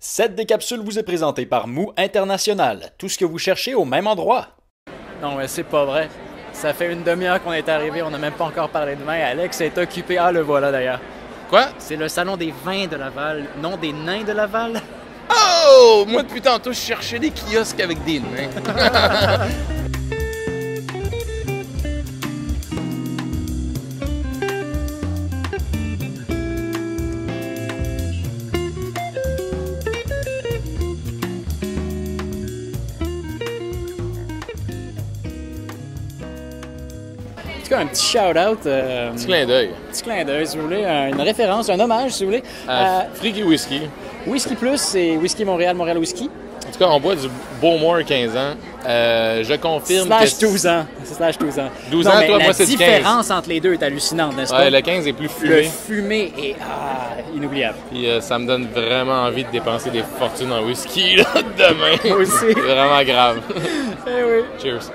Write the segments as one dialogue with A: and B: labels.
A: Cette décapsule vous est présentée par Mou International. Tout ce que vous cherchez au même endroit.
B: Non, mais c'est pas vrai. Ça fait une demi-heure qu'on est arrivé, on n'a même pas encore parlé de vin. Alex est occupé. Ah, le voilà d'ailleurs.
C: Quoi?
B: C'est le salon des vins de Laval, non des nains de Laval.
C: Oh! Moi, depuis tantôt, je cherchais des kiosques avec des nains.
B: En tout cas, un petit shout-out.
C: Petit clin d'œil.
B: Petit clin d'œil, si vous voulez. Une référence, un hommage, si vous voulez.
C: Freaky Whisky.
B: Whisky Plus, c'est Whisky Montréal, Montréal Whisky.
C: En tout cas, on boit du Beaumont 15 ans. Je confirme
B: Slash
C: que...
B: 12 ans. Slash 12 ans.
C: 12
B: non,
C: ans,
B: mais
C: toi,
B: la
C: moi, c'est du 15.
B: La différence entre les deux est hallucinante, n'est-ce pas?
C: Ouais, le 15 est plus
B: Le
C: fumé.
B: fumé est inoubliable.
C: Puis ça me donne vraiment envie de dépenser des fortunes en whisky là, demain.
B: Moi aussi.
C: C'est vraiment grave.
B: Eh oui.
C: Cheers.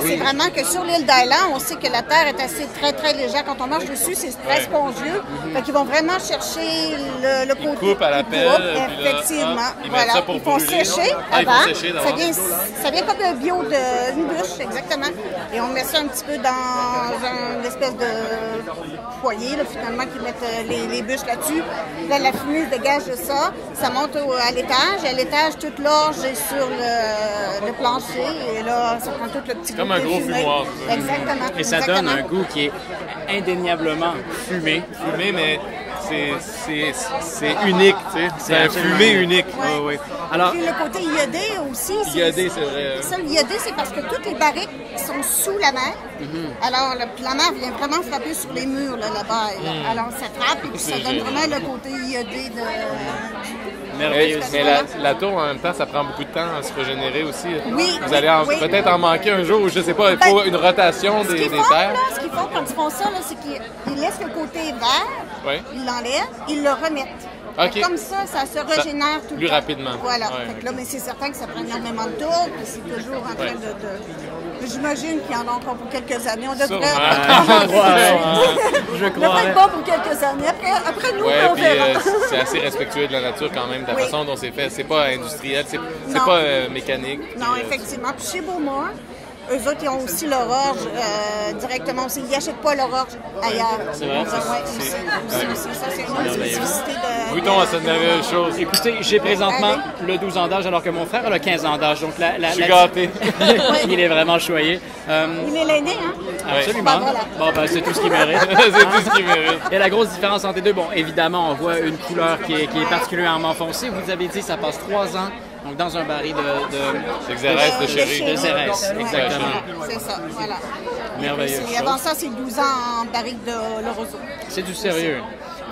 D: C'est vraiment que sur l'île d'Island, on sait que la terre est assez très légère. Quand on marche dessus, c'est très spongieux. Fait qu'ils vont vraiment chercher le côté.
C: coupent à la
D: qui
C: pelle,
D: coupe,
C: puis là,
D: effectivement.
C: hop, ils mettent
D: Voilà.
C: ça pour
D: Ils font
C: brûler.
D: sécher
C: Ah, ils
D: avant.
C: font sécher d'abord.
D: Ça vient comme le bio d'une bûche, exactement. Et on met ça un petit peu dans une espèce de foyer, là, finalement, qui mettent les bûches là-dessus. Là, la fumée se dégage de ça. Ça monte à l'étage. Et à l'étage, toute l'orge est sur le plancher. Et là, ça prend tout le petit
C: Comme
D: goût
C: un
D: de
C: gros
D: fumée.
C: fumoir.
D: Exactement.
B: Et ça donne un goût qui est indéniablement fumé.
C: Fumé, mais c'est unique, tu sais. C'est un
B: absolument
C: fumé unique.
D: Ouais.
C: Ouais, ouais.
B: Alors,
D: Puis le côté iodé aussi.
C: Iodé, c'est vrai.
D: Ça, l'iodé, c'est parce que toutes les barriques sont sous la mer. Alors, la mer vient vraiment frapper sur les murs là-bas. Alors, ça frappe et puis ça
C: C'est
D: donne
C: génial.
D: vraiment le côté iodé de...
B: merveilleux.
C: Mais la tour, en même temps, ça prend beaucoup de temps à se régénérer aussi.
D: Oui,
C: Vous allez
D: oui.
C: peut-être en manquer un jour, je sais pas, il faut une rotation
D: Ce
C: des
D: qu'ils font,
C: terres.
D: là, ce qu'ils font quand ils font ça, là, c'est qu'ils laissent le côté vert,
C: Ouais.
D: ils l'enlèvent, ils le remettent.
C: Ok.
D: Fait que comme ça se régénère tout le
C: plus
D: temps.
C: rapidement.
D: Voilà.
C: Ouais,
D: Fait que là, mais c'est certain que ça prend énormément de tours, puis c'est toujours en train de... J'imagine qu'il y en a encore pour quelques années. On devrait...
B: Je
D: On
B: crois.
D: devrait être bon pour quelques années. Après nous,
C: Ouais,
D: on
C: puis
D: verra.
C: c'est assez respectueux de la nature quand même, de la
D: Oui.
C: façon dont c'est fait. C'est pas industriel, c'est
D: Non.
C: pas mécanique.
D: Non,
C: Puis,
D: effectivement. Puis chez Beaumont, eux autres, ils ont aussi leur orge directement aussi. Ils n'achètent pas leur orge ailleurs.
B: C'est vrai,
D: Ouais,
B: ça,
D: aussi. Ça, c'est une spécificité de...
C: Goûtons à cette merveilleuse chose.
B: Écoutez, j'ai présentement le 12 ans d'âge alors que mon frère a le 15 ans d'âge. Donc
C: Je suis gâté.
B: Il est vraiment choyé.
D: Il est l'aîné, hein?
B: Absolument.
D: Ben, voilà.
B: Bon, ben, c'est tout ce qu'il mérite.
C: C'est tout ce qu'il mérite.
B: Et la grosse différence entre les deux, bon, évidemment, on voit une couleur qui est particulièrement foncée. Vous avez dit ça passe 3 ans, donc dans un baril
C: C'est Xérès de chéri.
B: de Xérès,
D: Ouais.
B: exactement.
D: C'est ça, voilà.
B: Merveilleuse
D: Et avant ça, c'est 12 ans en barrique de l'Orozo.
B: C'est du sérieux.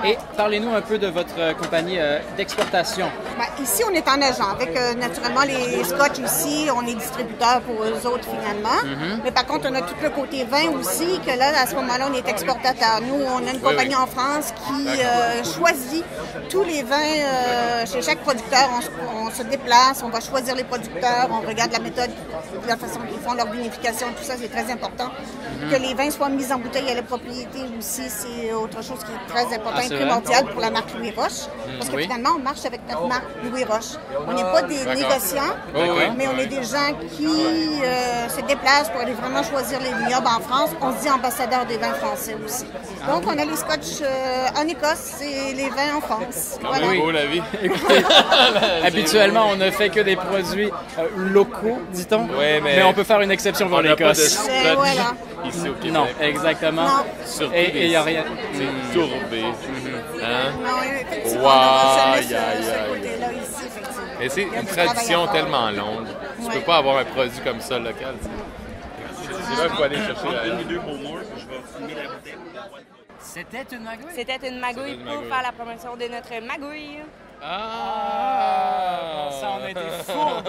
B: Et parlez-nous un peu de votre compagnie d'exportation.
D: Ben, ici, on est en agent. Avec naturellement les scotch ici, on est distributeur pour eux autres finalement. Mais par contre, on a tout le côté vin aussi, que là, à ce moment-là, on est exportateur. Nous, on a une compagnie en France qui choisit tous les vins chez chaque producteur. On se déplace, on va choisir les producteurs, on regarde la méthode, la façon qu'ils font leur vinification, tout ça, c'est très important. Que les vins soient mis en bouteille à la propriété aussi, c'est autre chose qui est très important et
B: c'est
D: primordial pour la marque Louis Roche. Parce que
B: oui.
D: finalement, on marche avec notre marque Louis Roche. On n'est pas des négociants, mais on est des gens qui se déplacent pour aller vraiment choisir les vignobles en France. On se dit ambassadeur des vins français aussi. Donc, on a les scotch en Écosse et les vins en France.
C: Quand
D: Voilà.
C: même beau la vie.
B: Habituellement, on ne fait que des produits locaux, dit-on.
C: Ouais, mais
B: on peut faire une exception pour
C: On n'a pas de
B: l'Écosse.
C: scotch
D: voilà.
C: ici au Québec.
B: Non, exactement.
D: Non.
C: Surtout
B: Et il n'y a rien.
C: C'est tourbé. Hein?
D: Non, effectivement,
C: Wow,
D: on n'a
C: aïe,
D: jamais
C: aïe,
D: ce
C: aïe.
D: côté-là ici, effectivement.
C: Mais c'est
D: Il y a
C: une
D: du travail
C: tradition
D: à faire.
C: tellement longue. Tu
D: Ouais.
C: peux pas avoir un produit comme ça local. tu sais. C'est là qu'il faut aller chercher la...
B: C'était une magouille?
E: C'était une magouille
C: C'était une
E: pour
C: magouille.
E: faire la promotion de notre magouille.
C: Ah!
B: Ça en a été fourbe!